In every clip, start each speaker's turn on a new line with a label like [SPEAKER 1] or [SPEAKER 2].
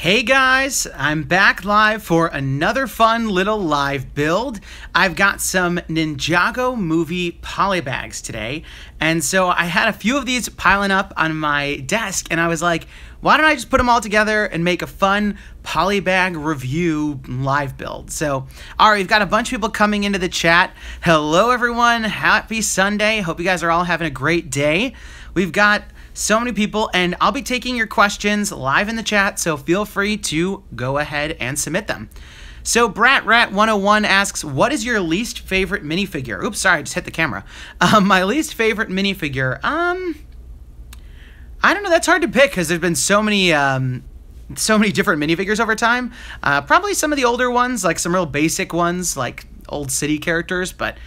[SPEAKER 1] Hey guys, I'm back live for another fun little live build. I've got some Ninjago Movie Polybags today, and so I had a few of these piling up on my desk, and I was like, why don't I just put them all together and make a fun Polybag review live build? So, all right, we've got a bunch of people coming into the chat. Hello everyone, happy Sunday. Hope you guys are all having a great day. We've got so many people, and I'll be taking your questions live in the chat, so feel free to go ahead and submit them. So BratRat101 asks, what is your least favorite minifigure? Oops, sorry, I just hit the camera. My least favorite minifigure, I don't know, that's hard to pick because there's been so many different minifigures over time. Probably some of the older ones, like some real basic ones, like old city characters, but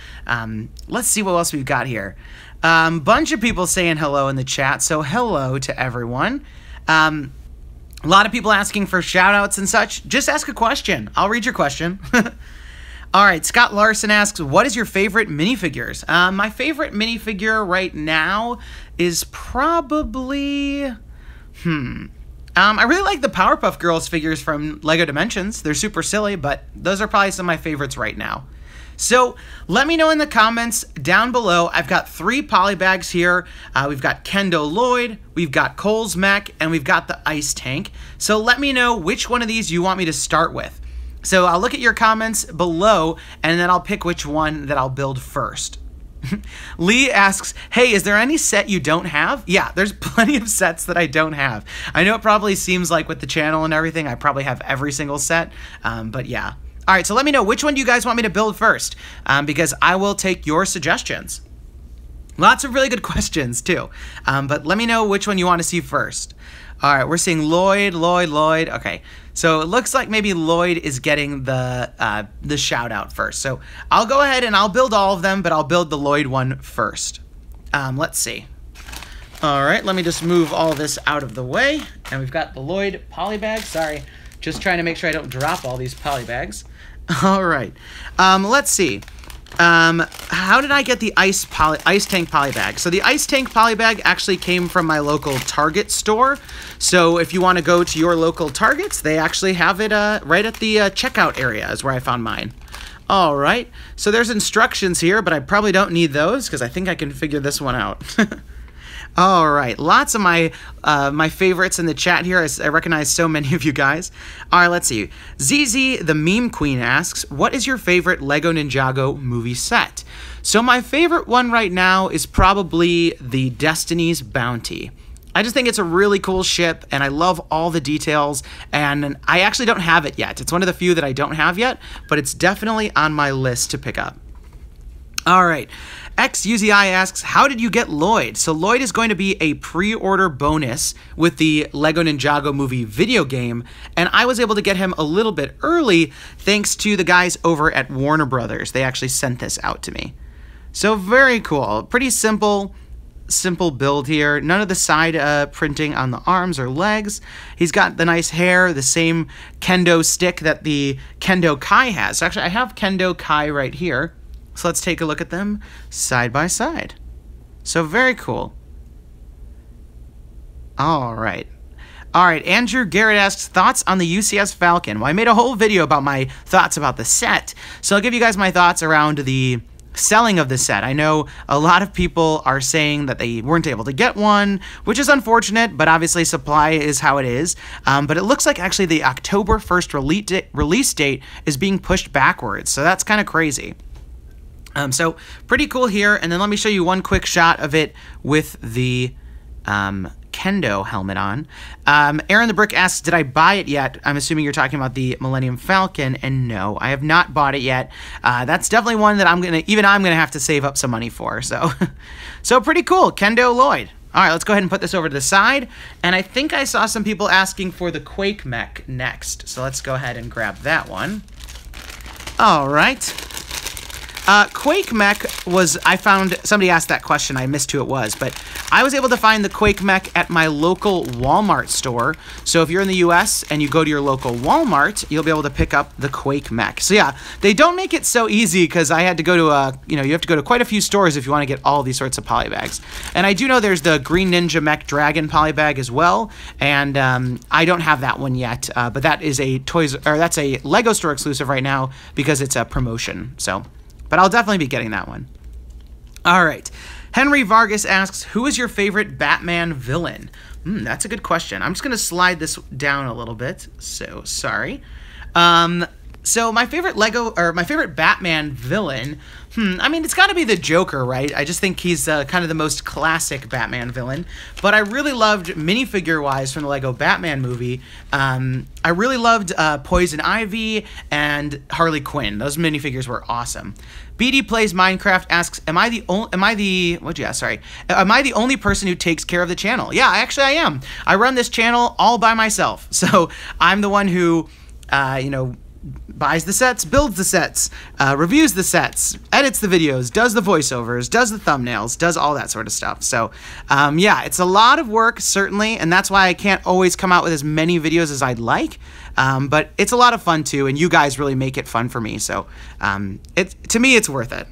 [SPEAKER 1] let's see what else we've got here. Bunch of people saying hello in the chat, so hello to everyone. A lot of people asking for shout outs and such. Just ask a question. I'll read your question. All right, Scott Larson asks, what is your favorite minifigures? My favorite minifigure right now is probably, I really like the Powerpuff Girls figures from LEGO Dimensions. They're super silly, but those are probably some of my favorites right now. So let me know in the comments down below. I've got 3 Polybags here. We've got Kendo Lloyd, we've got Quake Mech, and we've got the Ice Tank. So let me know which one of these you want me to start with. So I'll look at your comments below, and then I'll pick which one that I'll build first. Lee asks, hey, is there any set you don't have? Yeah, there's plenty of sets that I don't have. I know it probably seems like with the channel and everything, I probably have every single set, but yeah. All right, so let me know which one you guys want me to build first, because I will take your suggestions. Lots of really good questions, too, but let me know which one you want to see first. All right, we're seeing Lloyd. Okay, so it looks like maybe Lloyd is getting the shout out first. So I'll go ahead and I'll build all of them, but I'll build the Lloyd one first. Let's see. All right, let me just move all this out of the way, and we've got the Lloyd Polybag. Sorry, just trying to make sure I don't drop all these Polybags. All right, let's see. How did I get the Ice Tank Polybag? So the Ice Tank Polybag actually came from my local Target store. So if you want to go to your local Targets, they actually have it right at the checkout area is where I found mine. All right, so there's instructions here, but I probably don't need those because I think I can figure this one out. All right, lots of my favorites in the chat here. I recognize so many of you guys. All right, let's see. ZZ, the meme queen, asks, what is your favorite LEGO Ninjago movie set? So my favorite one right now is probably the Destiny's Bounty. I just think it's a really cool ship, and I love all the details, and I actually don't have it yet. It's one of the few that I don't have yet, but it's definitely on my list to pick up. All right. XUZI asks, how did you get Lloyd? So Lloyd is going to be a pre-order bonus with the LEGO Ninjago Movie video game, and I was able to get him a little bit early thanks to the guys over at Warner Brothers. They actually sent this out to me. So very cool. Pretty simple build here. None of the side printing on the arms or legs. He's got the nice hair, the same kendo stick that the Kendo Kai has. So actually, I have Kendo Kai right here. So let's take a look at them side by side. So very cool. All right. Andrew Garrett asks, thoughts on the UCS Falcon? Well, I made a whole video about my thoughts about the set. So I'll give you guys my thoughts around the selling of the set. I know a lot of people are saying that they weren't able to get one, which is unfortunate, but obviously supply is how it is. But it looks like actually the October 1st release date is being pushed backwards. So that's kind of crazy. So pretty cool here, and then let me show you one quick shot of it with the Kendo helmet on. Aaron the Brick asks, did I buy it yet? I'm assuming you're talking about the Millennium Falcon, and no, I have not bought it yet. That's definitely one that I'm gonna have to save up some money for. So, so pretty cool, Kendo Lloyd. All right, let's go ahead and put this over to the side, and I think I saw some people asking for the Quake Mech next, so let's go ahead and grab that one. All right. Quake Mech was, I found, somebody asked that question, I missed who it was, but I was able to find the Quake Mech at my local Walmart store. So if you're in the US and you go to your local Walmart, you'll be able to pick up the Quake Mech. So yeah, they don't make it so easy because I had to go to you have to go to quite a few stores if you want to get all these sorts of polybags. And I do know there's the Green Ninja Mech Dragon polybag as well, and I don't have that one yet, but that is that's a LEGO store exclusive right now because it's a promotion. So. But I'll definitely be getting that one. All right. Henry Vargas asks, who is your favorite Batman villain? That's a good question. I'm just going to slide this down a little bit. So, sorry. So my favorite my favorite Batman villain, I mean, it's got to be the Joker, right? I just think he's kind of the most classic Batman villain. But I really loved, minifigure-wise, from the LEGO Batman movie, I really loved Poison Ivy and Harley Quinn. Those minifigures were awesome. BD Plays Minecraft asks, am I the only person who takes care of the channel? Yeah, actually I am. I run this channel all by myself. So I'm the one who, buys the sets, builds the sets, reviews the sets, edits the videos, does the voiceovers, does the thumbnails, does all that sort of stuff. So, yeah, it's a lot of work, certainly, and that's why I can't always come out with as many videos as I'd like, but it's a lot of fun, too, and you guys really make it fun for me, so to me, it's worth it.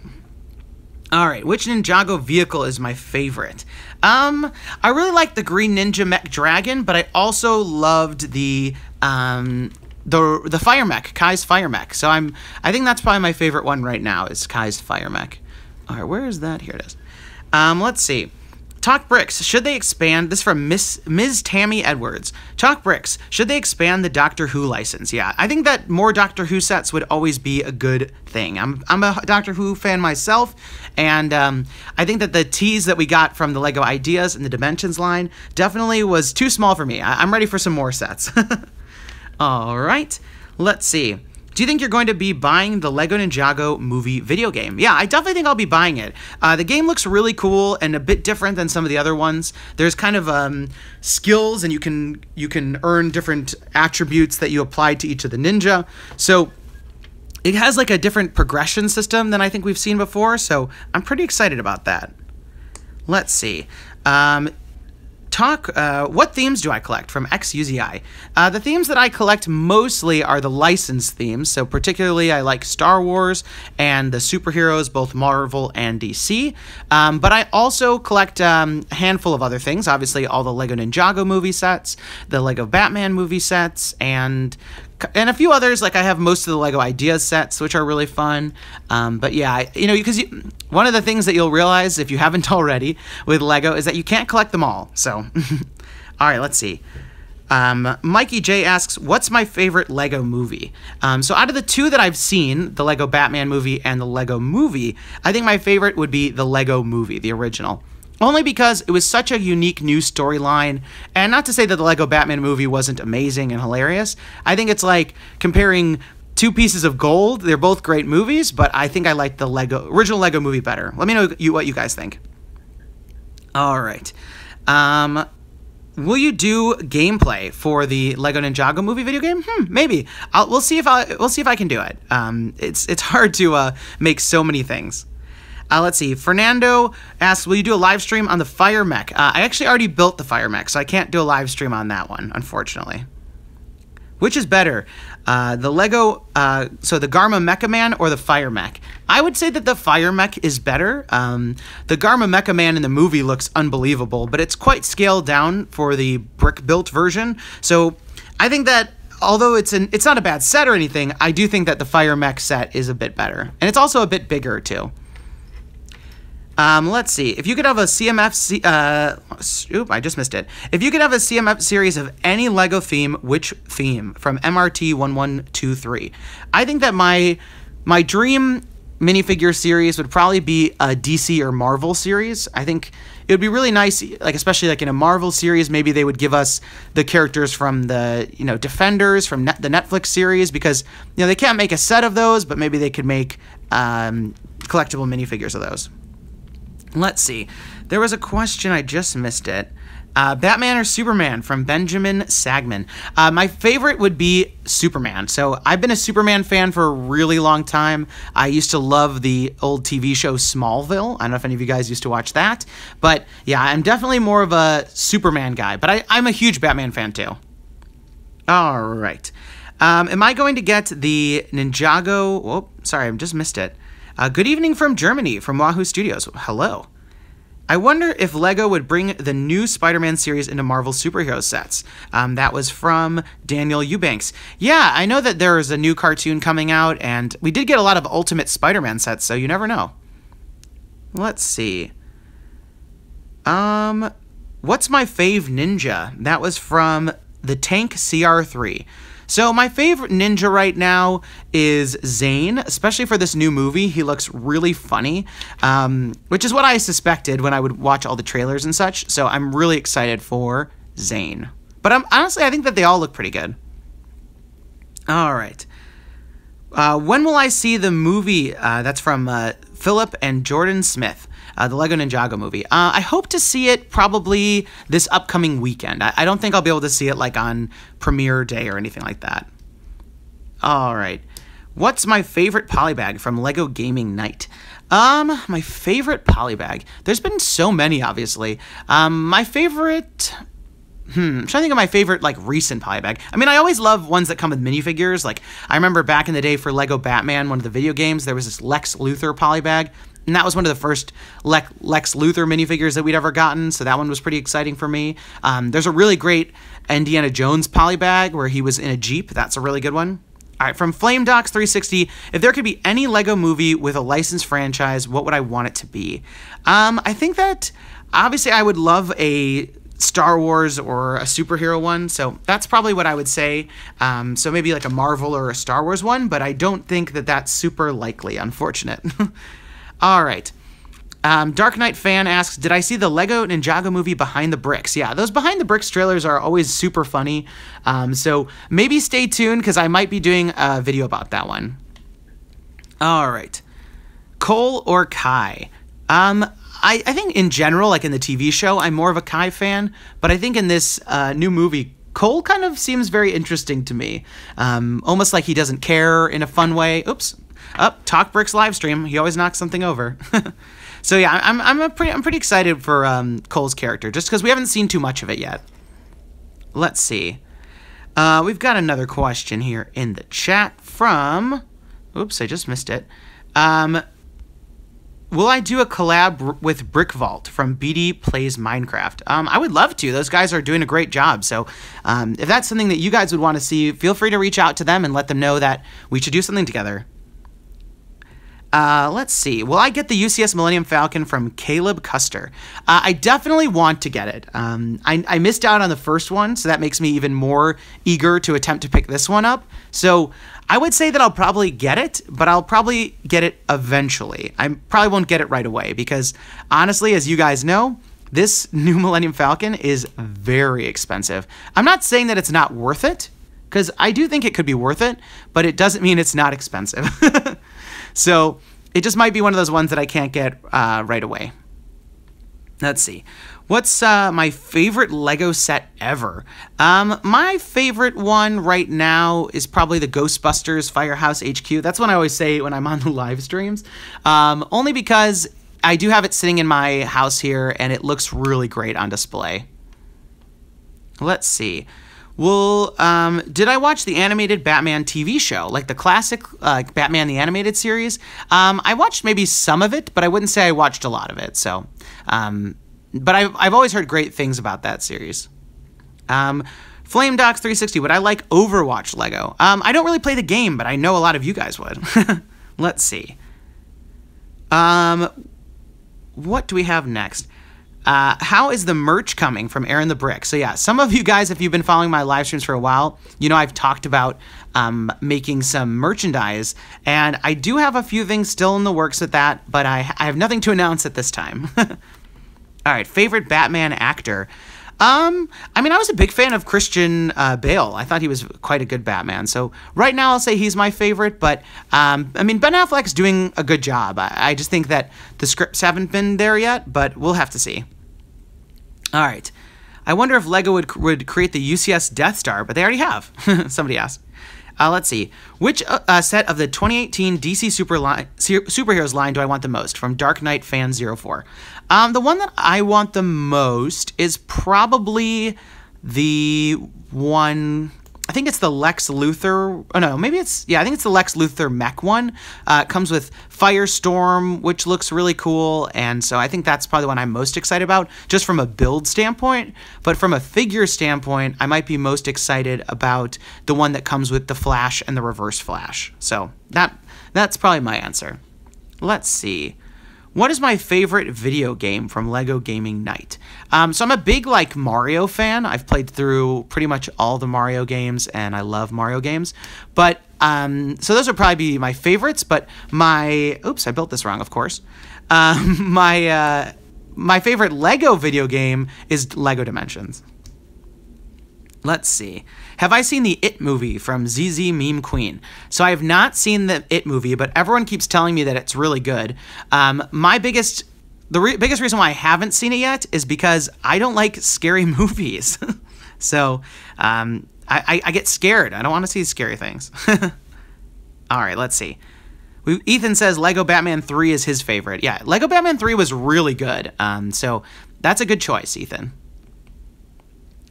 [SPEAKER 1] All right, which Ninjago vehicle is my favorite? I really like the Green Ninja Mech Dragon, but I also loved the Fire Mech, Kai's Fire Mech. So I think that's probably my favorite one right now is Kai's Fire Mech. All right, where is that? Here it is. Let's see. TalkBricks, should they expand, this is from Ms. Tammy Edwards. TalkBricks, should they expand the Doctor Who license? Yeah, I think that more Doctor Who sets would always be a good thing. I'm a Doctor Who fan myself, and I think that the tease that we got from the LEGO Ideas and the Dimensions line definitely was too small for me. I'm ready for some more sets. All right, let's see. Do you think you're going to be buying the LEGO Ninjago Movie video game? Yeah, I definitely think I'll be buying it. The game looks really cool and a bit different than some of the other ones. There's kind of skills, and you can earn different attributes that you apply to each of the ninja. So it has like a different progression system than I think we've seen before, so I'm pretty excited about that. Let's see. What themes do I collect from XUZI? The themes that I collect mostly are the licensed themes, so particularly I like Star Wars and the superheroes, both Marvel and DC, but I also collect a handful of other things, obviously all the LEGO Ninjago movie sets, the LEGO Batman movie sets, and a few others. Like I have most of the LEGO Ideas sets, which are really fun. But yeah, because one of the things that you'll realize if you haven't already with LEGO is that you can't collect them all. So, all right, let's see. Mikey J asks, what's my favorite LEGO movie? So out of the two that I've seen, the LEGO Batman movie and the LEGO Movie, I think my favorite would be the LEGO Movie, the original. Only because it was such a unique new storyline, and not to say that the LEGO Batman movie wasn't amazing and hilarious. I think it's like comparing two pieces of gold. They're both great movies, but I think I like the original LEGO Movie better. Let me know what you guys think. All right. Will you do gameplay for the LEGO Ninjago Movie video game? Maybe. We'll see if I can do it. It's hard to make so many things. Let's see. Fernando asks, will you do a live stream on the Fire Mech? I actually already built the Fire Mech, so I can't do a live stream on that one, unfortunately. Which is better, the LEGO, so the Garma Mecha Man or the Fire Mech? I would say that the Fire Mech is better. The Garma Mecha Man in the movie looks unbelievable, but it's quite scaled down for the brick-built version. So I think that although it's not a bad set or anything, I do think that the Fire Mech set is a bit better. And it's also a bit bigger, too. Let's see. If you could have a CMF, I just missed it. If you could have a CMF series of any LEGO theme, which theme? From MRT1123. I think that my dream minifigure series would probably be a DC or Marvel series. I think it would be really nice, like especially like in a Marvel series, maybe they would give us the characters from the Defenders from the Netflix series, because they can't make a set of those, but maybe they could make collectible minifigures of those. Let's see. There was a question, I just missed it. Batman or Superman from Benjamin Sagman. My favorite would be Superman. So I've been a Superman fan for a really long time. I used to love the old TV show Smallville. I don't know if any of you guys used to watch that. But yeah, I'm definitely more of a Superman guy. But I'm a huge Batman fan too. All right. Am I going to get the Ninjago... Oh, sorry, I just missed it. Good evening from Germany, from Wahoo Studios. Hello. I wonder if LEGO would bring the new Spider-Man series into Marvel superhero sets. That was from Daniel Eubanks. Yeah, I know that there is a new cartoon coming out, and we did get a lot of Ultimate Spider-Man sets, so you never know. Let's see. What's my fave ninja? That was from the Tank CR3. So my favorite ninja right now is Zane, especially for this new movie. He looks really funny, which is what I suspected when I would watch all the trailers and such. So I'm really excited for Zane. But honestly, I think that they all look pretty good. All right. When will I see the movie? That's from Philip and Jordan Smith. The LEGO Ninjago movie. I hope to see it probably this upcoming weekend. I don't think I'll be able to see it like on premiere day or anything like that. All right. What's my favorite polybag from LEGO Gaming Night? My favorite polybag. There's been so many, obviously. My favorite... I'm trying to think of my favorite, like, recent polybag. I mean, I always love ones that come with minifigures. Like, I remember back in the day for LEGO Batman, one of the video games, there was this Lex Luthor polybag. And that was one of the first Lex Luthor minifigures that we'd ever gotten, so that one was pretty exciting for me. There's a really great Indiana Jones polybag where he was in a Jeep. That's a really good one. All right, from FlameDocs360, if there could be any LEGO movie with a licensed franchise, what would I want it to be? I think that, obviously, I would love a Star Wars or a superhero one, so that's probably what I would say. So maybe like a Marvel or a Star Wars one, but I don't think that that's super likely, unfortunate. All right. Dark Knight fan asks, did I see the LEGO Ninjago movie Behind the Bricks? Yeah, those Behind the Bricks trailers are always super funny. So maybe stay tuned because I might be doing a video about that one. All right. Cole or Kai? I think in general, like in the TV show, I'm more of a Kai fan. But I think in this new movie, Cole kind of seems very interesting to me. Almost like he doesn't care in a fun way. Oops. TalkBricks live stream. He always knocks something over. So yeah, I'm pretty excited for Cole's character, just because we haven't seen too much of it yet. Let's see. We've got another question here in the chat from... Oops, I just missed it. Will I do a collab with Brick Vault from BD Plays Minecraft? I would love to. Those guys are doing a great job. So if that's something that you guys would want to see, feel free to reach out to them and let them know that we should do something together. Let's see. Will I get the UCS Millennium Falcon from Caleb Custer? I definitely want to get it. I missed out on the first one, so that makes me even more eager to attempt to pick this one up. So I would say that I'll probably get it, but I'll probably get it eventually. I probably won't get it right away because, honestly, as you guys know, this new Millennium Falcon is very expensive. I'm not saying that it's not worth it, because I do think it could be worth it, but it doesn't mean it's not expensive. So it just might be one of those ones that I can't get right away. Let's see. What's my favorite LEGO set ever? My favorite one right now is probably the Ghostbusters Firehouse HQ. That's what I always say when I'm on the live streams. Only because I do have it sitting in my house here, and it looks really great on display. Let's see. Well, did I watch the animated Batman TV show, like the classic Batman the Animated series? I watched maybe some of it, but I wouldn't say I watched a lot of it. So, but I've always heard great things about that series. FlameDocs360, would I like Overwatch LEGO? I don't really play the game, but I know a lot of you guys would. Let's see. What do we have next? How is the merch coming from Aaron the Brick? So yeah, some of you guys, if you've been following my live streams for a while, you know I've talked about making some merchandise, and I do have a few things still in the works with that, but I have nothing to announce at this time. All right, favorite Batman actor. I mean, I was a big fan of Christian Bale. I thought he was quite a good Batman. So right now I'll say he's my favorite, but I mean, Ben Affleck's doing a good job. I just think that the scripts haven't been there yet, but we'll have to see. All right. I wonder if LEGO would create the UCS Death Star, but they already have. Somebody asked. Let's see. Which set of the 2018 DC Superheroes line do I want the most? From Dark Knight Fan 04. The one that I want the most is probably the one... I think it's the Lex Luthor. Oh no, maybe it's, yeah, I think it's the Lex Luthor mech one. It comes with Firestorm, which looks really cool, and so I think that's probably the one I'm most excited about, just from a build standpoint. But from a figure standpoint, I might be most excited about the one that comes with the Flash and the Reverse Flash. So that's probably my answer. Let's see. What is my favorite video game from LEGO Gaming Night? So I'm a big, like, Mario fan. I've played through pretty much all the Mario games, and I love Mario games. But, so those would probably be my favorites, but my... Oops, I built this wrong, of course. My favorite LEGO video game is LEGO Dimensions. Let's see. Have I seen the It movie from ZZ Meme Queen? So I have not seen the It movie, but everyone keeps telling me that it's really good. The biggest reason why I haven't seen it yet is because I don't like scary movies. So I get scared. I don't want to see scary things. All right, let's see. Ethan says LEGO Batman 3 is his favorite. Yeah, LEGO Batman 3 was really good. So that's a good choice, Ethan.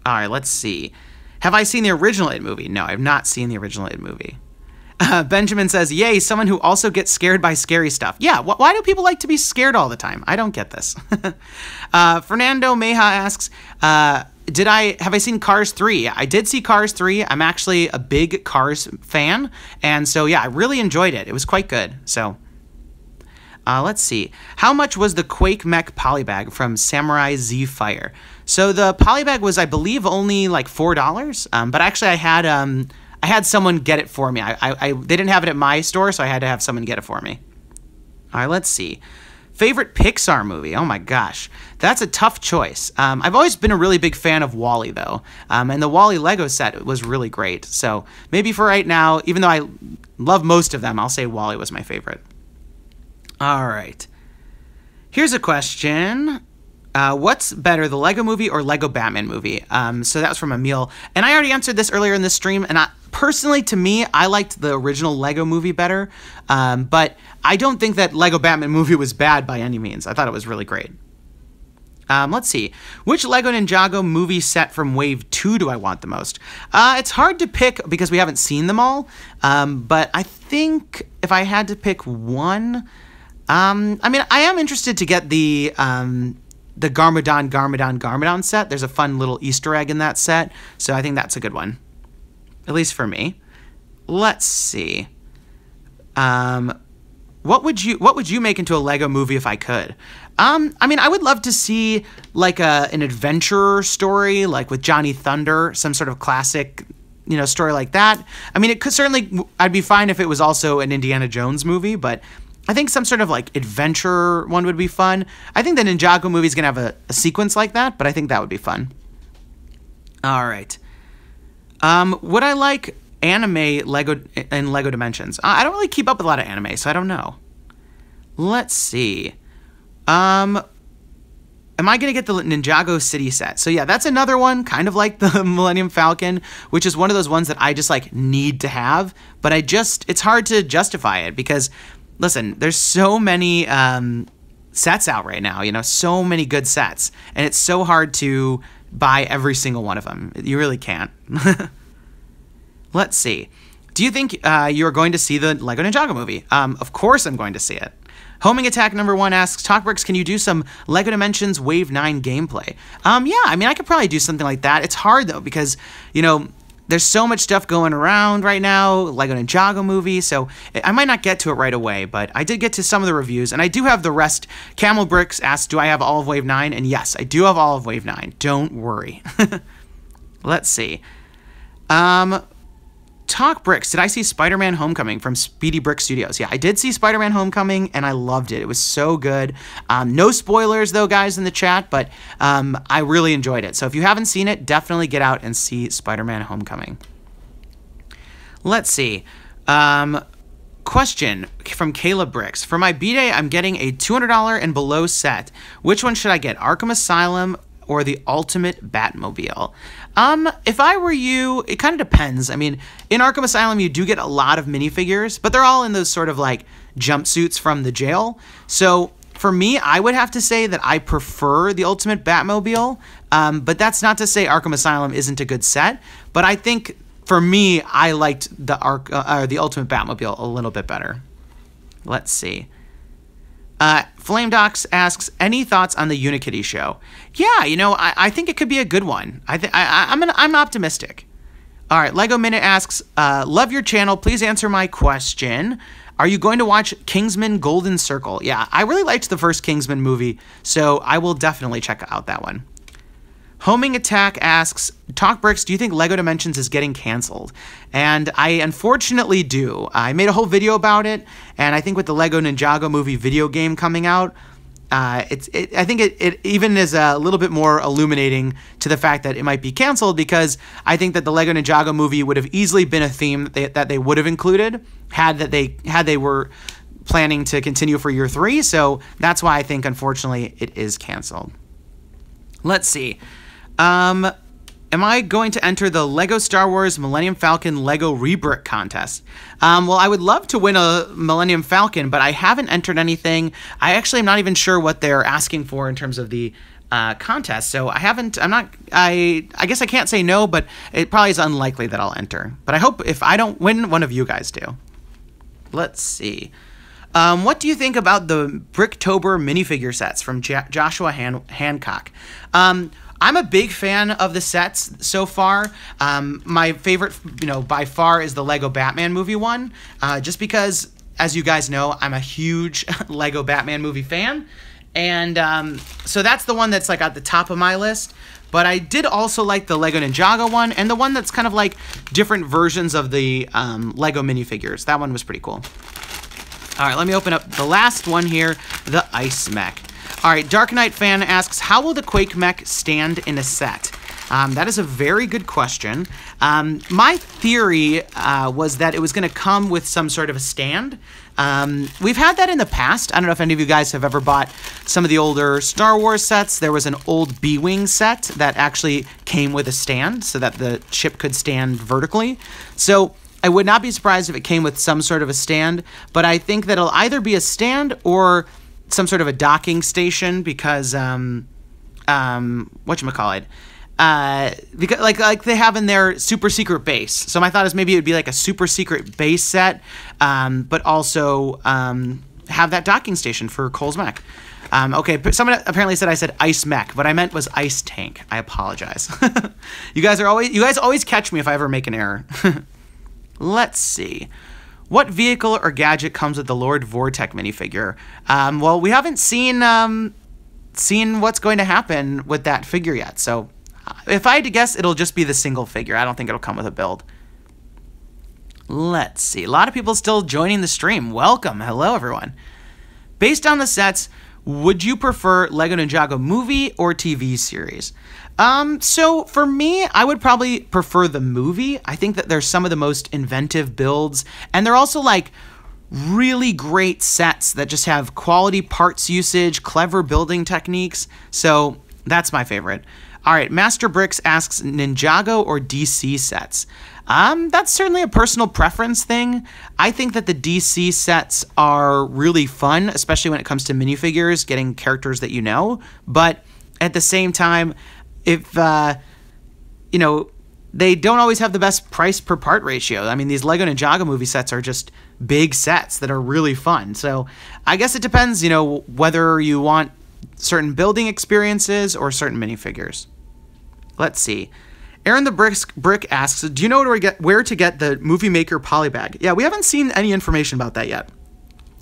[SPEAKER 1] All right, let's see. Have I seen the original It movie? No, I have not seen the original It movie. Benjamin says, yay, someone who also gets scared by scary stuff. Yeah, why do people like to be scared all the time? I don't get this. Fernando Meja asks, have I seen Cars 3? I did see Cars 3. I'm actually a big Cars fan. And so, yeah, I really enjoyed it. It was quite good. So... let's see. How much was the Quake Mech Polybag from Samurai Z Fire? So the Polybag was, I believe, only like $4. But actually, I had someone get it for me. They didn't have it at my store, so I had to have someone get it for me. All right, let's see. Favorite Pixar movie? Oh my gosh, that's a tough choice. I've always been a really big fan of WALL-E though, and the WALL-E Lego set was really great. So maybe for right now, even though I love most of them, I'll say WALL-E was my favorite. All right. Here's a question. What's better, the LEGO Movie or LEGO Batman movie? So that was from Emil. And I already answered this earlier in this stream. And personally, to me, I liked the original LEGO Movie better. But I don't think that LEGO Batman movie was bad by any means. I thought it was really great. Let's see. Which LEGO Ninjago movie set from Wave 2 do I want the most? It's hard to pick because we haven't seen them all. But I think if I had to pick one... I mean, I am interested to get the Garmadon set. There's a fun little Easter egg in that set, so I think that's a good one, at least for me. Let's see. What would you make into a LEGO movie if I could? I mean, I would love to see like an adventure story, like with Johnny Thunder, some sort of classic, story like that. I mean, it could certainly. I'd be fine if it was also an Indiana Jones movie, but. I think some sort of like adventure one would be fun. I think the Ninjago movie is going to have a sequence like that, but I think that would be fun. All right. Would I like anime LEGO and LEGO Dimensions? I don't really keep up with a lot of anime, so I don't know. Let's see. Am I going to get the Ninjago City set? So yeah, that's another one, kind of like the Millennium Falcon, which is one of those ones that I just like need to have, but it's hard to justify it because... Listen, there's so many sets out right now, so many good sets. And it's so hard to buy every single one of them. You really can't. Let's see. Do you think you're going to see the LEGO Ninjago movie? Of course I'm going to see it. Homing Attack number 1 asks, TalkBricks, can you do some LEGO Dimensions Wave 9 gameplay? Yeah, I mean, I could probably do something like that. It's hard, though, because, there's so much stuff going around right now, LEGO Ninjago movie, so I might not get to it right away, but I did get to some of the reviews, and I do have the rest. Camel Bricks asks, do I have all of Wave 9? And yes, I do have all of Wave 9. Don't worry. Let's see. TalkBricks, did I see Spider-Man Homecoming from Speedy Brick Studios? Yeah, I did see Spider-Man Homecoming, and I loved it. It was so good. No spoilers, though, guys, in the chat, but I really enjoyed it. So if you haven't seen it, definitely get out and see Spider-Man Homecoming. Let's see. Question from Caleb Bricks. For my B-Day, I'm getting a $200 and below set. Which one should I get, Arkham Asylum or the Ultimate Batmobile? If I were you, it kind of depends. I mean, in Arkham Asylum, you do get a lot of minifigures, but they're all in those sort of like jumpsuits from the jail. So for me, I would have to say that I prefer the Ultimate Batmobile, but that's not to say Arkham Asylum isn't a good set. But I think for me, I liked the Ultimate Batmobile a little bit better. Let's see. FlameDocs asks, any thoughts on the Unikitty show? Yeah, you know, I think it could be a good one. I'm optimistic. All right, Lego Minute asks, love your channel. Please answer my question. Are you going to watch Kingsman Golden Circle? Yeah, I really liked the first Kingsman movie, so I will definitely check out that one. Homing Attack asks, TalkBricks, do you think LEGO Dimensions is getting canceled? And I unfortunately do. I made a whole video about it, and I think with the LEGO Ninjago Movie video game coming out, I think it even is a little bit more illuminating to the fact that it might be canceled, because I think that the LEGO Ninjago Movie would have easily been a theme that they would have included had they were planning to continue for year 3. So that's why I think, unfortunately, it is canceled. Let's see. Am I going to enter the LEGO Star Wars Millennium Falcon LEGO Rebrick contest? Well, I would love to win a Millennium Falcon, but I haven't entered anything. I actually am not even sure what they're asking for in terms of the contest. So I guess I can't say no, but it probably is unlikely that I'll enter. But I hope if I don't win, one of you guys do. Let's see. What do you think about the Bricktober minifigure sets from Joshua Hancock? I'm a big fan of the sets so far. My favorite, by far, is the LEGO Batman movie one, just because, as you guys know, I'm a huge LEGO Batman movie fan. And so that's the one that's like at the top of my list. But I did also like the LEGO Ninjago one, and the one that's kind of like different versions of the LEGO minifigures. That one was pretty cool. All right, let me open up the last one here, the Ice Mech. All right, Dark Knight fan asks, how will the Quake Mech stand in a set? That is a very good question. My theory was that it was going to come with some sort of a stand. We've had that in the past. I don't know if any of you guys have ever bought some of the older Star Wars sets. There was an old B-Wing set that actually came with a stand so that the ship could stand vertically. So I would not be surprised if it came with some sort of a stand, but I think that it'll either be a stand or some sort of a docking station, because whatchamacallit, because like they have in their super secret base. So my thought is maybe it would be like a super secret base set, but also have that docking station for Cole's mech. Okay, but someone apparently said I said Ice Mech. What I meant was Ice Tank. I apologize. You guys always catch me if I ever make an error. Let's see. What vehicle or gadget comes with the Lord Vortek minifigure? Well, we haven't seen what's going to happen with that figure yet. So if I had to guess, it'll just be the single figure. I don't think it'll come with a build. Let's see. A lot of people still joining the stream. Welcome. Hello, everyone. Based on the sets, would you prefer LEGO Ninjago movie or TV series? So for me, I would probably prefer the movie. I think that there's some of the most inventive builds, and they're also like really great sets that just have quality parts usage, clever building techniques. So that's my favorite. All right, Master Bricks asks, Ninjago or DC sets? That's certainly a personal preference thing. I think that the DC sets are really fun, especially when it comes to minifigures, getting characters that you know. But at the same time, if, they don't always have the best price per part ratio. I mean, these LEGO Ninjago movie sets are just big sets that are really fun. So I guess it depends, whether you want certain building experiences or certain minifigures. Let's see. Aaron the Brick asks, do you know where to get the Movie Maker Polybag? Yeah, we haven't seen any information about that yet.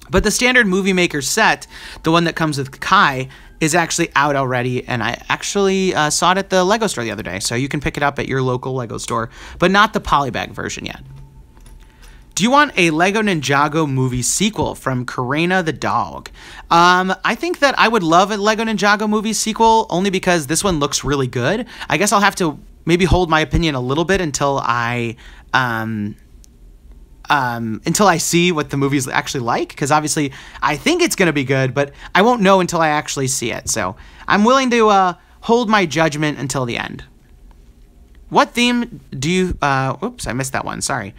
[SPEAKER 1] But the standard Movie Maker set, the one that comes with Kai, is actually out already, and I actually saw it at the LEGO store the other day, so you can pick it up at your local LEGO store, but not the Polybag version yet. Do you want a LEGO Ninjago movie sequel from Karina the dog? I think that I would love a LEGO Ninjago movie sequel, only because this one looks really good. I guess I'll have to maybe hold my opinion a little bit until I see what the movie's actually like, because obviously I think it's going to be good, but I won't know until I actually see it. So I'm willing to hold my judgment until the end. What theme do you, oops, I missed that one, sorry.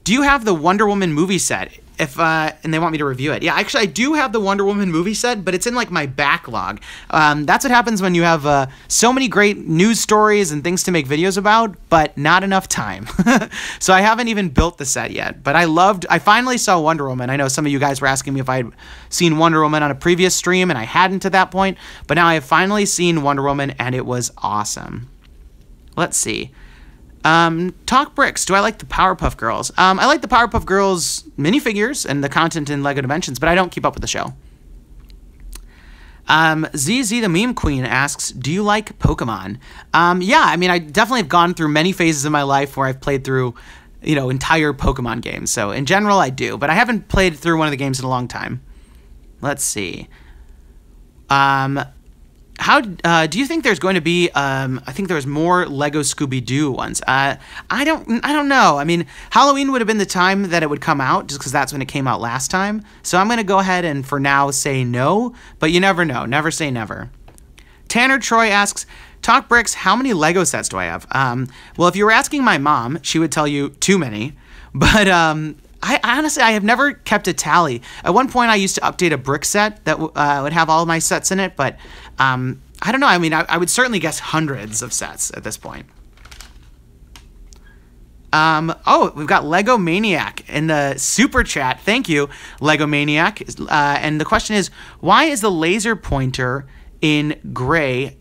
[SPEAKER 1] Do you have the Wonder Woman movie set? And they want me to review it. Yeah, actually, I do have the Wonder Woman movie set, but it's in like my backlog. That's what happens when you have so many great news stories and things to make videos about, but not enough time. So I haven't even built the set yet, but I finally saw Wonder Woman. I know some of you guys were asking me if I had seen Wonder Woman on a previous stream, and I hadn't at that point, but now I have finally seen Wonder Woman, and it was awesome. Let's see. TalkBricks, do I like the Powerpuff Girls? I like the Powerpuff Girls minifigures and the content in LEGO Dimensions, but I don't keep up with the show. ZZ the Meme Queen asks, do you like Pokemon? Yeah, I mean, I definitely have gone through many phases of my life where I've played through, entire Pokemon games. So in general, I do, but I haven't played through one of the games in a long time. Let's see. How do you think there's going to be? I think there's more Lego Scooby-Doo ones. I don't know. I mean, Halloween would have been the time that it would come out, just because that's when it came out last time. So I'm going to go ahead and for now say no, but you never know. Never say never. Tanner Troy asks, TalkBricks, how many Lego sets do I have? Well, if you were asking my mom, she would tell you too many, but I honestly have never kept a tally. At one point, I used to update a brick set that would have all of my sets in it, but I don't know. I mean, I would certainly guess hundreds of sets at this point. Oh, we've got Lego Maniac in the super chat. Thank you, Lego Maniac. And the question is, why is the laser pointer in gray?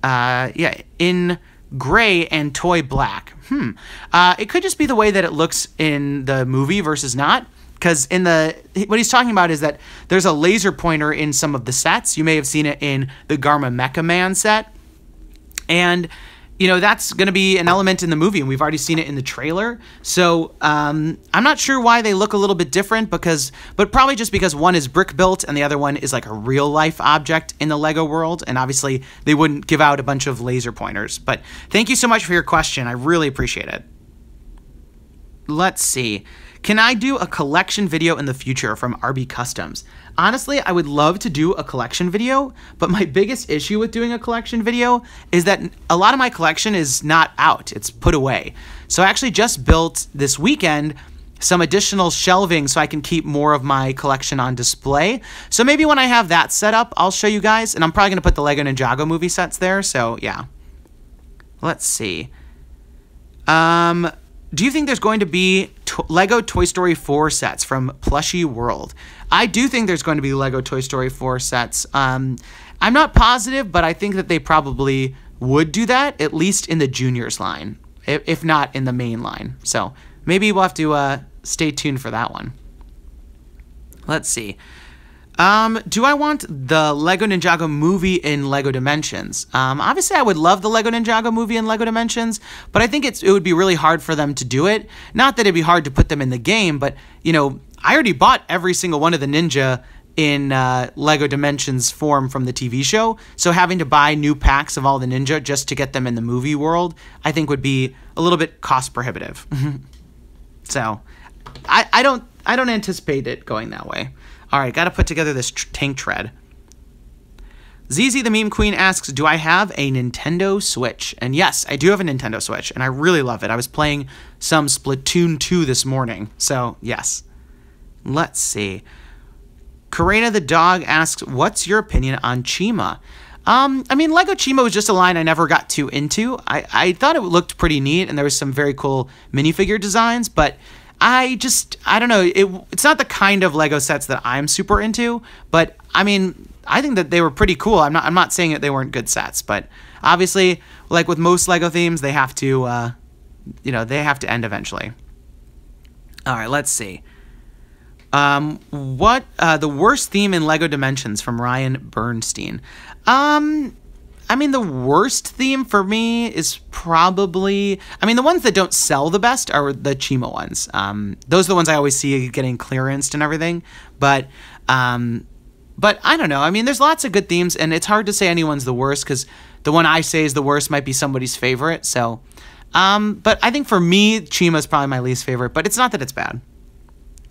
[SPEAKER 1] In gray and toy black. It could just be the way that it looks in the movie versus not. Because what he's talking about is that there's a laser pointer in some of the sets. You may have seen it in the Garma Mecha Man set. And, that's going to be an element in the movie, and we've already seen it in the trailer. So I'm not sure why they look a little bit different, but probably just because one is brick built and the other one is like a real life object in the Lego world. And obviously they wouldn't give out a bunch of laser pointers. But thank you so much for your question. I really appreciate it. Let's see. Can I do a collection video in the future from RB Customs? Honestly, I would love to do a collection video, but my biggest issue with doing a collection video is that a lot of my collection is not out. It's put away. So I actually just built this weekend some additional shelving so I can keep more of my collection on display. So maybe when I have that set up, I'll show you guys, and I'm probably going to put the LEGO Ninjago movie sets there, so yeah. Let's see. Do you think there's going to be LEGO Toy Story 4 sets from Plushie World? I do think there's going to be LEGO Toy Story 4 sets. I'm not positive, but I think that they probably would do that, at least in the juniors line, if not in the main line. So maybe we'll have to stay tuned for that one. Let's see. Do I want the LEGO Ninjago movie in LEGO Dimensions? Obviously, I would love the LEGO Ninjago movie in LEGO Dimensions, but I think it would be really hard for them to do it. Not that it'd be hard to put them in the game, but, I already bought every single one of the ninja in LEGO Dimensions form from the TV show, so having to buy new packs of all the ninja just to get them in the movie world, I think would be a little bit cost prohibitive. So, I don't anticipate it going that way. All right, got to put together this tank tread. ZZ the Meme Queen asks, do I have a Nintendo Switch? And yes, I do have a Nintendo Switch, and I really love it. I was playing some Splatoon 2 this morning, so yes. Let's see. Karina the Dog asks, what's your opinion on Chima? I mean, Lego Chima was just a line I never got too into. I thought it looked pretty neat, and there was some very cool minifigure designs, but I don't know. It's not the kind of Lego sets that I'm super into, but I mean, I think that they were pretty cool. I'm not saying that they weren't good sets, but obviously, like with most Lego themes, they have to, they have to end eventually. All right, let's see. What the worst theme in LEGO Dimensions from Ryan Bernstein? I mean, the worst theme for me is probably, the ones that don't sell the best are the Chima ones. Those are the ones I always see getting clearanced and everything. But I don't know. I mean, there's lots of good themes, and it's hard to say anyone's the worst because the one I say is the worst might be somebody's favorite. So, but I think for me, Chima is probably my least favorite, but it's not that it's bad.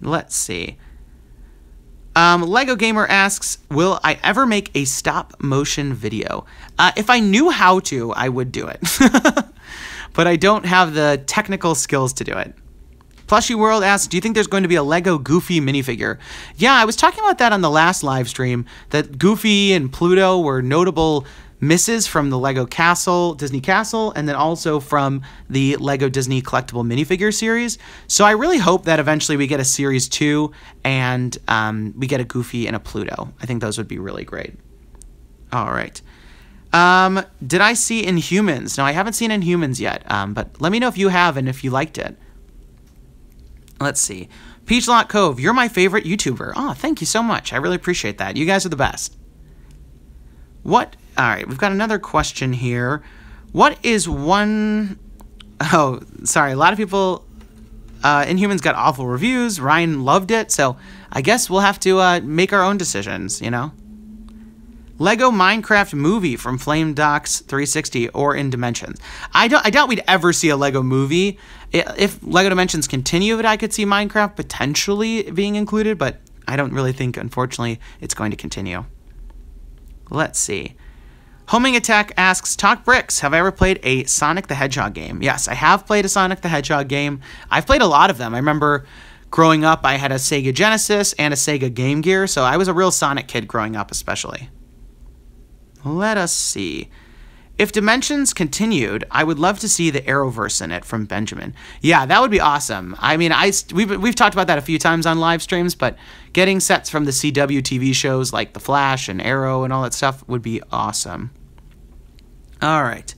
[SPEAKER 1] Let's see. Lego Gamer asks, will I ever make a stop motion video? If I knew how to, I would do it. But I don't have the technical skills to do it. Plushy World asks, do you think there's going to be a Lego Goofy minifigure? Yeah, I was talking about that on the last live stream, that Goofy and Pluto were notable misses from the Lego Castle, Disney Castle, and then also from the Lego Disney Collectible Minifigure series. So I really hope that eventually we get a Series 2 and we get a Goofy and a Pluto. I think those would be really great. All right. Did I see Inhumans? No, I haven't seen Inhumans yet, but let me know if you have and if you liked it. Let's see. Peachlot Cove, you're my favorite YouTuber. Oh, thank you so much. I really appreciate that. You guys are the best. What? All right, we've got another question here. What is one... Oh, sorry. A lot of people... Inhumans got awful reviews. Ryan loved it, so I guess we'll have to make our own decisions, you know? Lego Minecraft movie from Flame Docs 360 or in Dimensions. I doubt we'd ever see a Lego movie. If Lego Dimensions continued, I could see Minecraft potentially being included, but I don't really think, unfortunately, it's going to continue. Let's see. Homing Attack asks, TalkBricks, have I ever played a Sonic the Hedgehog game? Yes, I have played a Sonic the Hedgehog game. I've played a lot of them. I remember growing up, I had a Sega Genesis and a Sega Game Gear, so I was a real Sonic kid growing up especially. Let us see. If Dimensions continued, I would love to see the Arrowverse in it from Benjamin. Yeah, that would be awesome. I mean, we've talked about that a few times on live streams, but getting sets from the CW TV shows like The Flash and Arrow and all that stuff would be awesome. All right.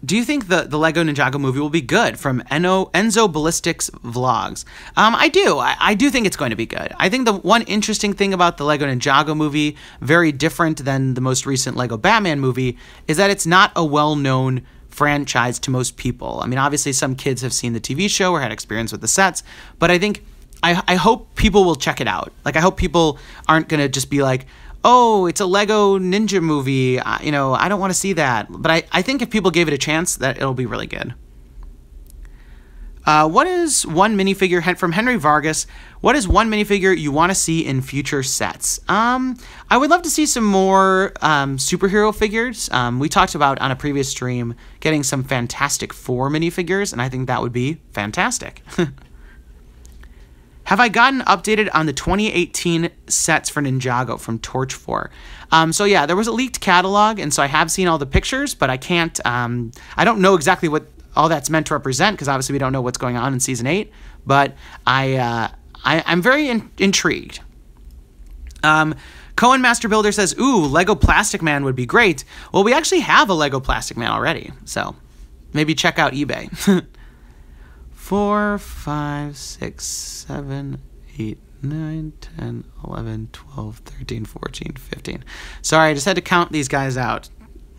[SPEAKER 1] Do you think the LEGO Ninjago movie will be good? From Enzo Ballistics Vlogs. I do. I do think it's going to be good. I think the one interesting thing about the LEGO Ninjago movie, very different than the most recent LEGO Batman movie, is that it's not a well-known franchise to most people. I mean, obviously some kids have seen the TV show or had experience with the sets, but I think, I hope people will check it out. Like, I hope people aren't going to just be like, oh, it's a Lego Ninja movie, you know, I don't want to see that. But I think if people gave it a chance, that it'll be really good. What is one minifigure, from Henry Vargas, what is one minifigure you want to see in future sets? I would love to see some more superhero figures. We talked about on a previous stream getting some Fantastic Four minifigures, and I think that would be fantastic. Have I gotten updated on the 2018 sets for Ninjago from Torch 4? So yeah, there was a leaked catalog, and so I have seen all the pictures, but I can't, I don't know exactly what all that's meant to represent, because obviously we don't know what's going on in Season 8, but I'm very intrigued. Cohen Master Builder says, ooh, Lego Plastic Man would be great. Well, we actually have a Lego Plastic Man already, so maybe check out eBay. 4, 5, 6, 7, 8, 9, 10, 11, 12, 13, 14, 15. Sorry, I just had to count these guys out.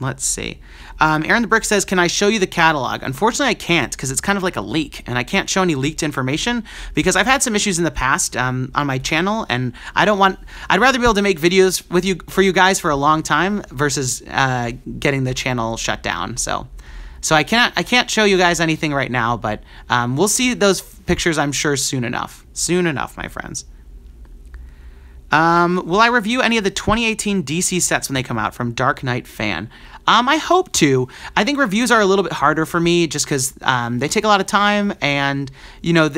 [SPEAKER 1] Let's see. Aaron the Brick says, can I show you the catalog? Unfortunately, I can't, because it's kind of like a leak, and I can't show any leaked information, because I've had some issues in the past on my channel, and I'd rather be able to make videos for you guys for a long time versus getting the channel shut down, So I can't show you guys anything right now, but we'll see those pictures, I'm sure, soon enough. Soon enough, my friends. Will I review any of the 2018 DC sets when they come out, from Dark Knight Fan? I hope to. I think reviews are a little bit harder for me just because they take a lot of time, and, you know,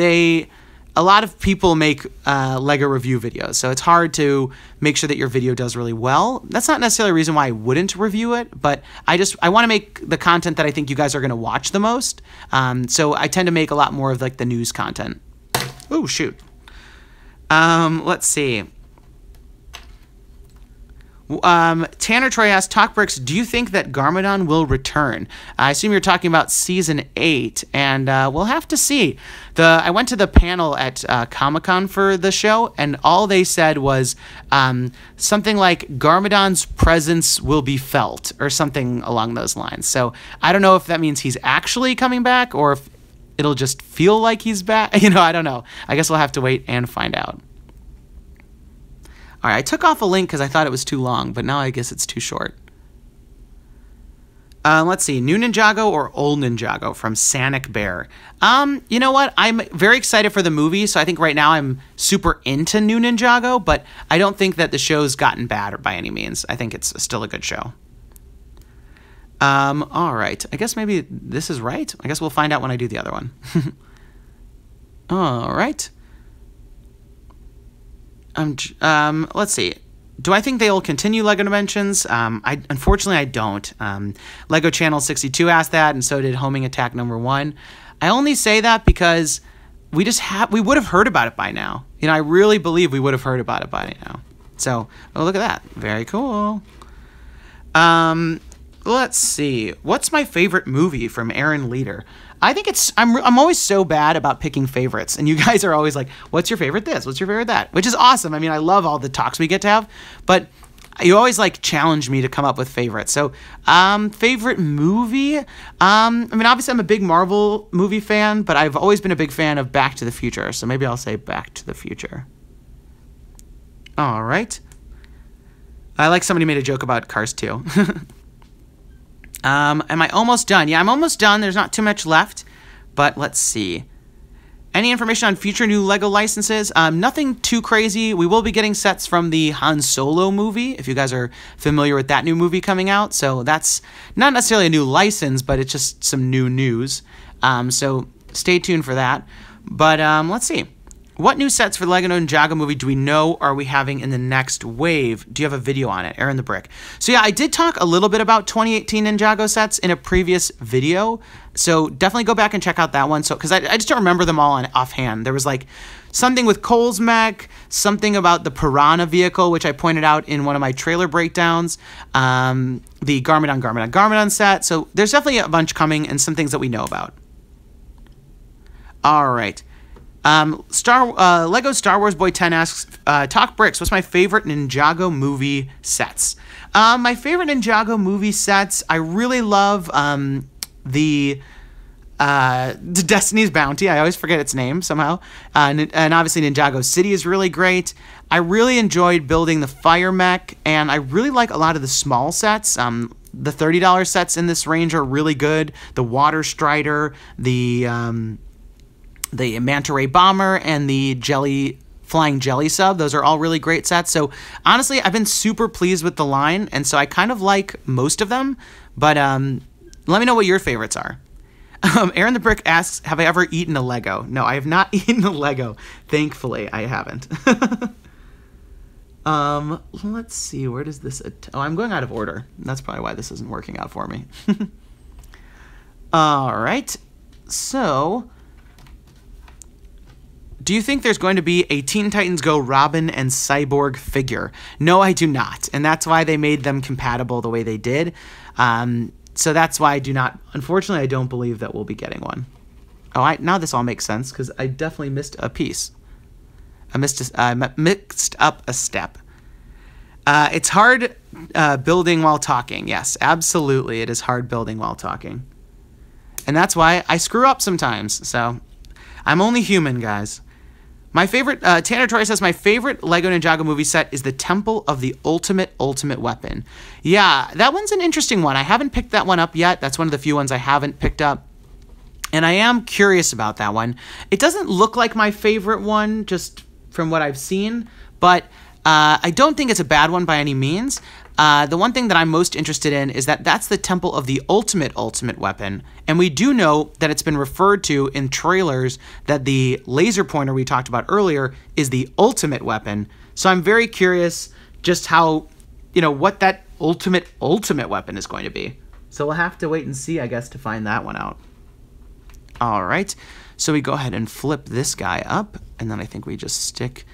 [SPEAKER 1] a lot of people make LEGO review videos, so it's hard to make sure that your video does really well. That's not necessarily a reason why I wouldn't review it, but I want to make the content that I think you guys are going to watch the most. So I tend to make a lot more of like the news content. Oh, shoot. Let's see. Tanner Troy asked, TalkBricks, do you think that Garmadon will return? I assume you're talking about Season 8, and we'll have to see. I went to the panel at Comic-Con for the show, and all they said was something like, Garmadon's presence will be felt, or something along those lines. So I don't know if that means he's actually coming back, or if it'll just feel like he's back. You know, I don't know. I guess we'll have to wait and find out. All right, I took off a link because I thought it was too long, but now I guess it's too short. Let's see, new Ninjago or old Ninjago from Sanic Bear. You know what? I'm very excited for the movie, so I think right now I'm super into new Ninjago, but I don't think that the show's gotten bad by any means. I think it's still a good show. All right. I guess maybe this is right. I guess we'll find out when I do the other one. All right. Let's see. Do I think they'll continue LEGO Dimensions? Unfortunately, I don't. LEGO Channel 62 asked that, and so did Homing Attack #1. I only say that because we would have heard about it by now. You know, I really believe we would have heard about it by now. So, oh, look at that. Very cool. Let's see. What's my favorite movie from Aaron Leader? I think I'm always so bad about picking favorites, and you guys are always like, what's your favorite this? What's your favorite that? Which is awesome. I mean, I love all the talks we get to have, but you always like challenge me to come up with favorites. So, favorite movie? I mean, obviously I'm a big Marvel movie fan, but I've always been a big fan of Back to the Future, so maybe I'll say Back to the Future. All right. I like somebody made a joke about Cars 2. Am I almost done? Yeah, I'm almost done. There's not too much left, but let's see. Any information on future new LEGO licenses? Nothing too crazy. We will be getting sets from the Han Solo movie, if you guys are familiar with that new movie coming out. So that's not necessarily a new license, but it's just some new news. So stay tuned for that. But let's see. What new sets for the LEGO Ninjago Movie do we know are we having in the next wave? Do you have a video on it? Aaron the Brick. So yeah, I did talk a little bit about 2018 Ninjago sets in a previous video. So definitely go back and check out that one. So because I just don't remember them all offhand. There was like something with Cole's Mech, something about the Piranha vehicle, which I pointed out in one of my trailer breakdowns, the Garmadon set. So there's definitely a bunch coming and some things that we know about. All right. Lego Star Wars Boy 10 asks, TalkBricks, what's my favorite Ninjago movie sets? My favorite Ninjago movie sets, I really love the Destiny's Bounty. I always forget its name somehow. And obviously Ninjago City is really great. I really enjoyed building the Fire Mech, and I really like a lot of the small sets. The $30 sets in this range are really good. The Water Strider, the Manta Ray Bomber, and the Flying Jelly Sub. Those are all really great sets. So honestly, I've been super pleased with the line, and so I kind of like most of them, but let me know what your favorites are. Aaron the Brick asks, have I ever eaten a Lego? No, I have not eaten a Lego. Thankfully, I haven't. Let's see, where does this... Oh, I'm going out of order. That's probably why this isn't working out for me. All right, so... Do you think there's going to be a Teen Titans Go Robin and Cyborg figure? No, I do not. And that's why they made them compatible the way they did. So that's why I do not... Unfortunately, I don't believe that we'll be getting one. Oh, now this all makes sense, because I definitely missed a piece. I mixed up a step. It's hard building while talking. Yes, absolutely. It is hard building while talking. And that's why I screw up sometimes. So I'm only human, guys. My favorite, Tanner Troy says, my favorite LEGO Ninjago movie set is the Temple of the Ultimate Weapon. Yeah, that one's an interesting one. I haven't picked that one up yet. That's one of the few ones I haven't picked up. And I am curious about that one. It doesn't look like my favorite one, just from what I've seen, but I don't think it's a bad one by any means. The one thing that I'm most interested in is that that's the Temple of the Ultimate Weapon, and we do know that it's been referred to in trailers that the laser pointer we talked about earlier is the ultimate weapon. So I'm very curious just how, what that ultimate weapon is going to be. So we'll have to wait and see, I guess, to find that one out. All right, so we go ahead and flip this guy up, and then I think we just stick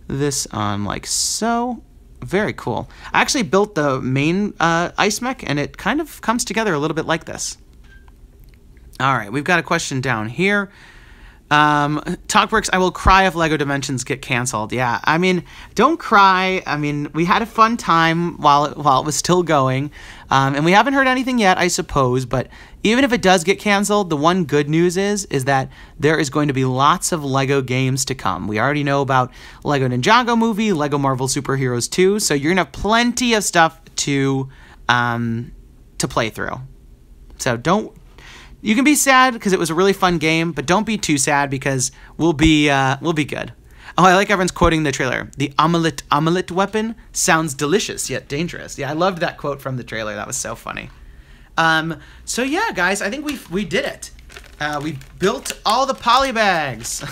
[SPEAKER 1] this on like so. Very cool. I actually built the main ice mech, and it kind of comes together a little bit like this. All right, we've got a question down here. TalkBricks, I will cry if LEGO Dimensions get canceled. Yeah, I mean, don't cry. I mean, we had a fun time while it was still going, and we haven't heard anything yet, I suppose, but even if it does get canceled, the one good news is that there is going to be lots of LEGO games to come. We already know about LEGO Ninjago Movie, LEGO Marvel Super Heroes 2, so you're going to have plenty of stuff to play through. So you can be sad because it was a really fun game, but don't be too sad because we'll be good. Oh, I like everyone's quoting the trailer. The omelet weapon sounds delicious yet dangerous. Yeah, I loved that quote from the trailer. That was so funny. So yeah, guys, I think we did it. We built all the polybags.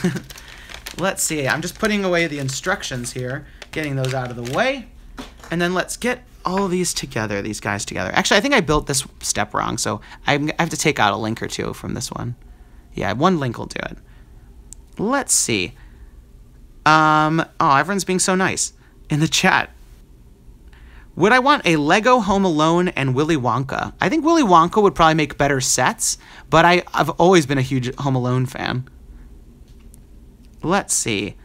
[SPEAKER 1] Let's see. I'm just putting away the instructions here, getting those out of the way, and then let's get all of these together. These guys together. Actually, I think I built this step wrong, so I have to take out a link or two from this one. Yeah, one link will do it. Let's see. Oh, everyone's being so nice in the chat. Would I want a Lego Home Alone and Willy Wonka? I think Willy Wonka would probably make better sets, but I've always been a huge Home Alone fan. Let's see.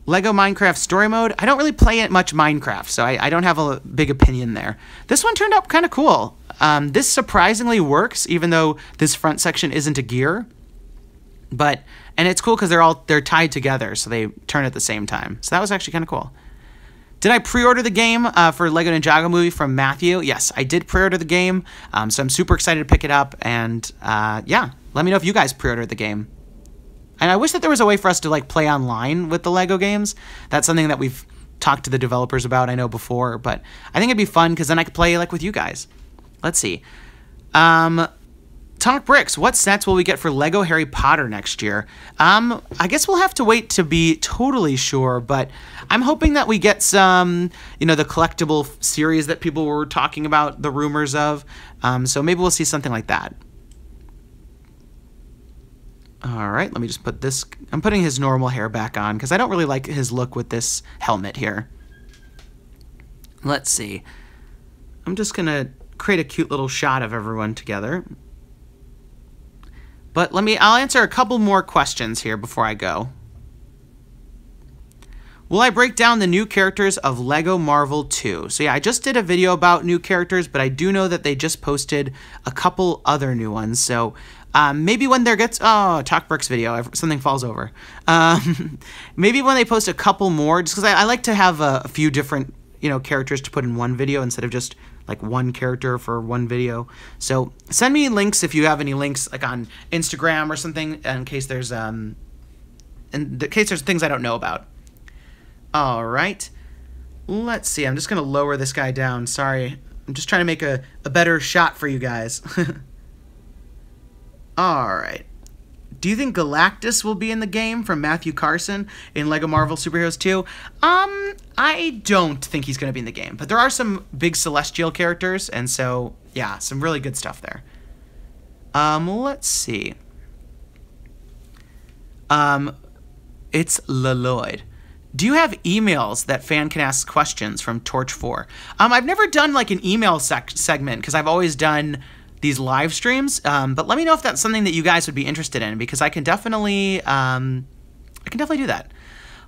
[SPEAKER 1] Lego Minecraft Story Mode. I don't really play it much Minecraft, so I don't have a big opinion there. This one turned out kind of cool. This surprisingly works, even though this front section isn't a gear. And it's cool because they're tied together, so they turn at the same time. So that was actually kind of cool. Did I pre-order the game for LEGO Ninjago Movie from Matthew? Yes, I did pre-order the game, so I'm super excited to pick it up. And yeah, let me know if you guys pre-ordered the game. And I wish that there was a way for us to like play online with the LEGO games. That's something that we've talked to the developers about, I know, before. But I think it'd be fun because then I could play like with you guys. Let's see. TalkBricks, what sets will we get for LEGO Harry Potter next year? I guess we'll have to wait to be totally sure, but I'm hoping that we get some, the collectible series that people were talking about, the rumors of. So maybe we'll see something like that. All right, let me just put this. I'm putting his normal hair back on because I don't really like his look with this helmet here. Let's see. I'm just going to create a cute little shot of everyone together. But I'll answer a couple more questions here before I go. Will I break down the new characters of LEGO Marvel 2? So yeah, I just did a video about new characters, but I do know that they just posted a couple other new ones. So maybe when there gets, TalkBricks video, something falls over. Maybe when they post a couple more, just because I like to have a few different, characters to put in one video instead of just like one character for one video. So send me links if you have any links like on Instagram or something in case there's things I don't know about. All right. Let's see. I'm just going to lower this guy down. Sorry. I'm just trying to make a better shot for you guys. All right. Do you think Galactus will be in the game from Matthew Carson in LEGO Marvel Superheroes 2? I don't think he's going to be in the game, but there are some big celestial characters, and so, yeah, some really good stuff there. Let's see. It's Lloyd. Do you have emails that fan can ask questions from Torch 4? I've never done like an email segment because I've always done these live streams, but let me know if that's something that you guys would be interested in because I can definitely do that.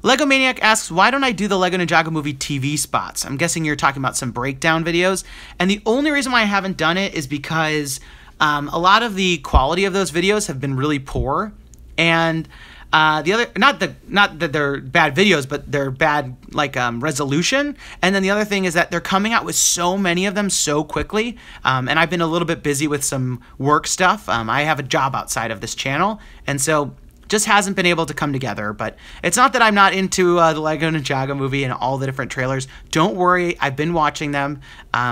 [SPEAKER 1] Lego Maniac asks, why don't I do the LEGO Ninjago Movie TV spots? I'm guessing you're talking about some breakdown videos, and the only reason why I haven't done it is because a lot of the quality of those videos have been really poor, and the other, not that they're bad videos, but they're bad like resolution. And then the other thing is that they're coming out with so many of them so quickly. And I've been a little bit busy with some work stuff. I have a job outside of this channel, and so just hasn't been able to come together. But it's not that I'm not into the LEGO Ninjago Movie and all the different trailers. Don't worry, I've been watching them.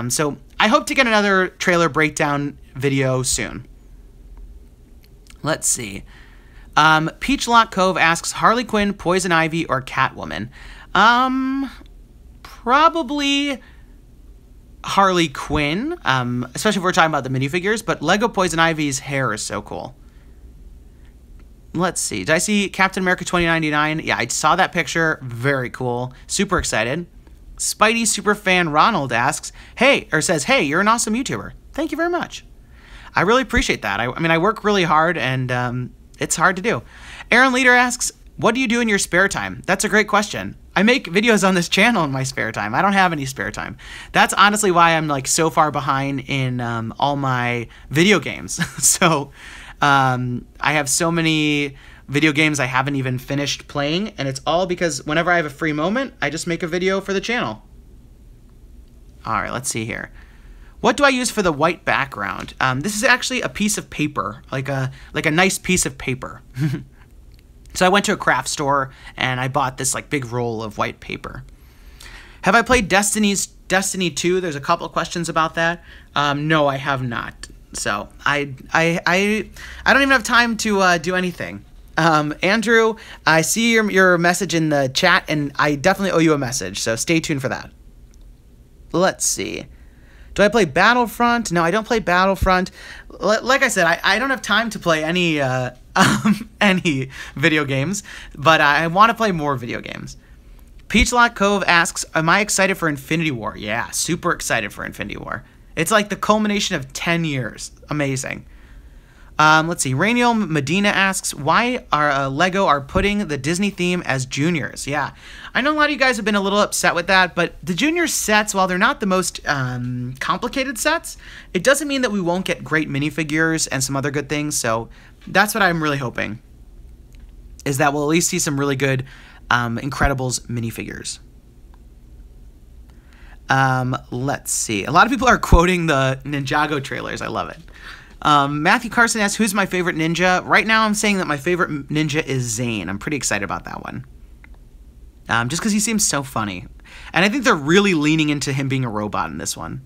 [SPEAKER 1] So I hope to get another trailer breakdown video soon. Let's see. Peach Lock Cove asks, Harley Quinn, Poison Ivy, or Catwoman? Probably Harley Quinn, especially if we're talking about the minifigures, but Lego Poison Ivy's hair is so cool. Let's see. Did I see Captain America 2099? Yeah, I saw that picture. Very cool. Super excited. Spidey Superfan Ronald asks, says, hey, you're an awesome YouTuber. Thank you very much. I really appreciate that. I mean, I work really hard, and it's hard to do. Aaron Leader asks, what do you do in your spare time? That's a great question. I make videos on this channel in my spare time. I don't have any spare time. That's honestly why I'm like so far behind in all my video games. So I have so many video games I haven't even finished playing, and it's all because whenever I have a free moment, I just make a video for the channel. All right, let's see here. What do I use for the white background? This is actually a piece of paper, like a nice piece of paper. So I went to a craft store and I bought this like big roll of white paper. Have I played Destiny 2? There's a couple of questions about that. No, I have not. So I don't even have time to do anything. Andrew, I see your message in the chat, and I definitely owe you a message, so stay tuned for that. Let's see. Do I play Battlefront? No, I don't play Battlefront. Like I said, I don't have time to play any any video games, but I want to play more video games. Peachlock Cove asks, am I excited for Infinity War? Yeah, super excited for Infinity War. It's like the culmination of 10 years. Amazing. Let's see. Rainiel Medina asks, why are LEGO are putting the Disney theme as juniors? Yeah, I know a lot of you guys have been a little upset with that, but the junior sets, while they're not the most complicated sets, it doesn't mean that we won't get great minifigures and some other good things. So that's what I'm really hoping, is that we'll at least see some really good Incredibles minifigures. Let's see. A lot of people are quoting the Ninjago trailers. I love it. Matthew Carson asks, who's my favorite ninja? Right now I'm saying that my favorite ninja is Zane. I'm pretty excited about that one. Just because he seems so funny. And I think they're really leaning into him being a robot in this one.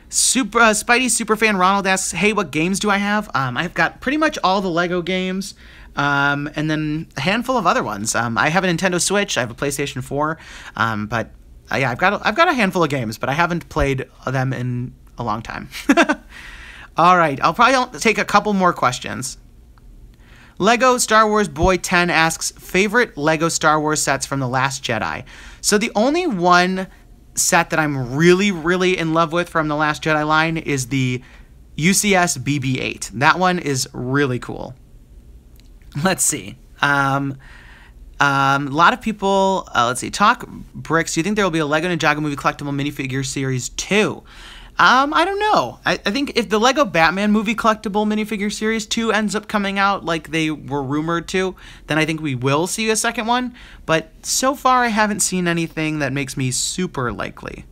[SPEAKER 1] Spidey Superfan Ronald asks, hey, what games do I have? I've got pretty much all the LEGO games, and then a handful of other ones. I have a Nintendo Switch, I have a PlayStation 4, but yeah, I've got a handful of games, but I haven't played them in a long time. All right, I'll probably take a couple more questions. Lego Star Wars Boy 10 asks, favorite Lego Star Wars sets from The Last Jedi? So the only one set that I'm really, really in love with from The Last Jedi line is the UCS BB-8. That one is really cool. Let's see. A lot of people, let's see, TalkBricks, do you think there will be a LEGO Ninjago Movie collectible minifigure series 2? I don't know. I think if the LEGO Batman movie collectible minifigure series 2 ends up coming out like they were rumored to, then I think we will see a second one. But so far, I haven't seen anything that makes me super likely.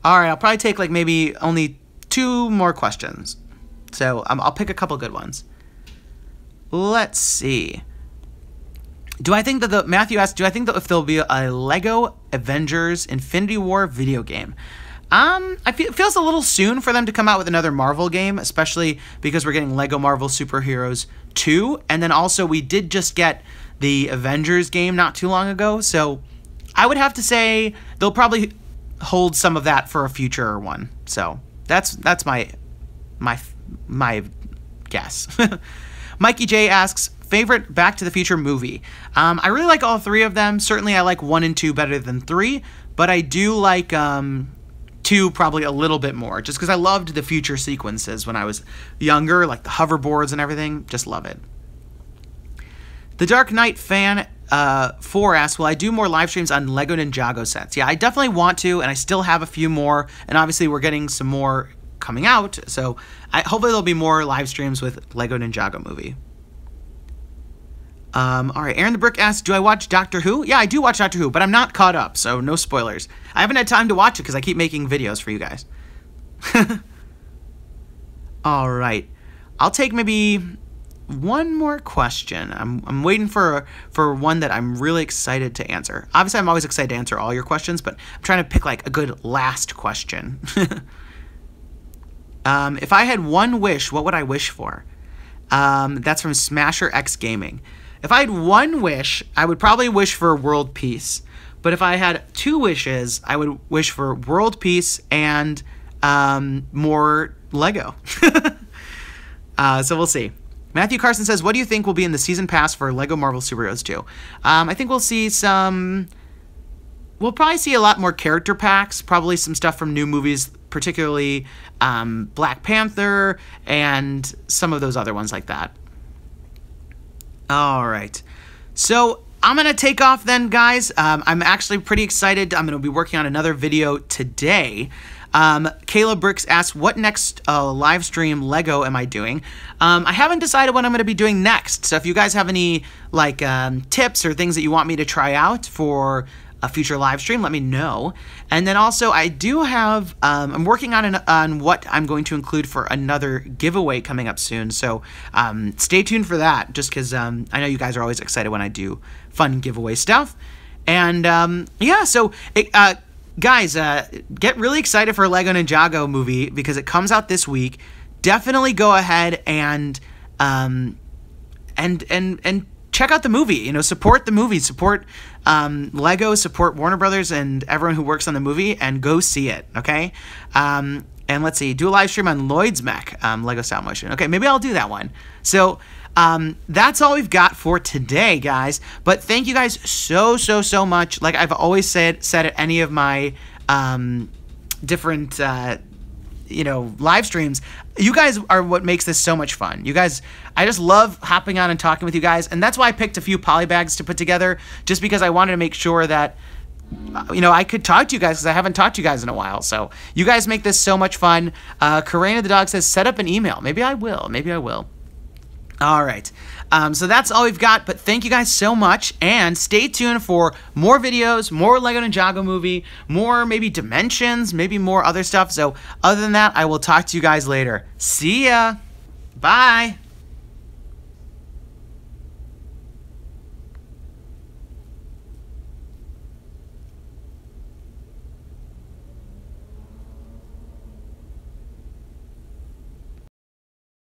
[SPEAKER 1] All right, I'll probably take like maybe only 2 more questions. So I'll pick a couple good ones. Let's see. Matthew asks, do I think that if there'll be a LEGO Avengers Infinity War video game? It feels a little soon for them to come out with another Marvel game, especially because we're getting LEGO Marvel Superheroes 2, and then also we did just get the Avengers game not too long ago, so I would have to say they'll probably hold some of that for a future one. So that's my guess. Mikey J asks, favorite Back to the Future movie? I really like all 3 of them. Certainly I like 1 and 2 better than 3, but I do like 2 probably a little bit more, just because I loved the future sequences when I was younger, like the hoverboards and everything. Just love it. The Dark Knight fan 4 asks, will I do more live streams on LEGO Ninjago sets? Yeah, I definitely want to, and I still have a few more, and obviously we're getting some more coming out, so hopefully there'll be more live streams with LEGO Ninjago Movie. All right, Aaron the Brick asks, do I watch Doctor Who? Yeah, I do watch Doctor Who, but I'm not caught up, so no spoilers. I haven't had time to watch it because I keep making videos for you guys. All right, I'll take maybe one more question. I'm waiting for one that I'm really excited to answer. Obviously, I'm always excited to answer all your questions, but I'm trying to pick like a good last question. If I had one wish, what would I wish for? That's from Smasher X Gaming. If I had one wish, I would probably wish for world peace. But if I had 2 wishes, I would wish for world peace and more Lego. So we'll see. Matthew Carson says, what do you think will be in the season pass for LEGO Marvel Superheroes 2? I think we'll see we'll probably see a lot more character packs, probably some stuff from new movies, particularly Black Panther and some of those other ones like that. All right, so I'm going to take off then, guys. I'm actually pretty excited. I'm going to be working on another video today. Caleb Bricks asks, what next live stream LEGO am I doing? I haven't decided what I'm going to be doing next, so if you guys have any like tips or things that you want me to try out for a future live stream, let me know. And then also I do have, I'm working on what I'm going to include for another giveaway coming up soon. So stay tuned for that, just because I know you guys are always excited when I do fun giveaway stuff. And yeah, so guys, get really excited for LEGO Ninjago movie because it comes out this week. Definitely go ahead and check out the movie. You know, support the movie, support LEGO, support Warner Brothers and everyone who works on the movie, and go see it. Okay. And let's see, do a live stream on Lloyd's Mech, LEGO Stop Motion. Okay, maybe I'll do that one. So that's all we've got for today, guys. But thank you guys so much. Like I've always said at any of my different you know, live streams, you guys are what makes this so much fun. You guys, I just love hopping on and talking with you guys, and that's why I picked a few Polybags to put together, just because I wanted to make sure that, you know, I could talk to you guys, because I haven't talked to you guys in a while. So you guys make this so much fun. Karina the dog says, set up an email. Maybe I will. Maybe I will. All right. So that's all we've got, but thank you guys so much, and stay tuned for more videos, more LEGO Ninjago movie, more maybe Dimensions, maybe more other stuff. So other than that, I will talk to you guys later. See ya. Bye.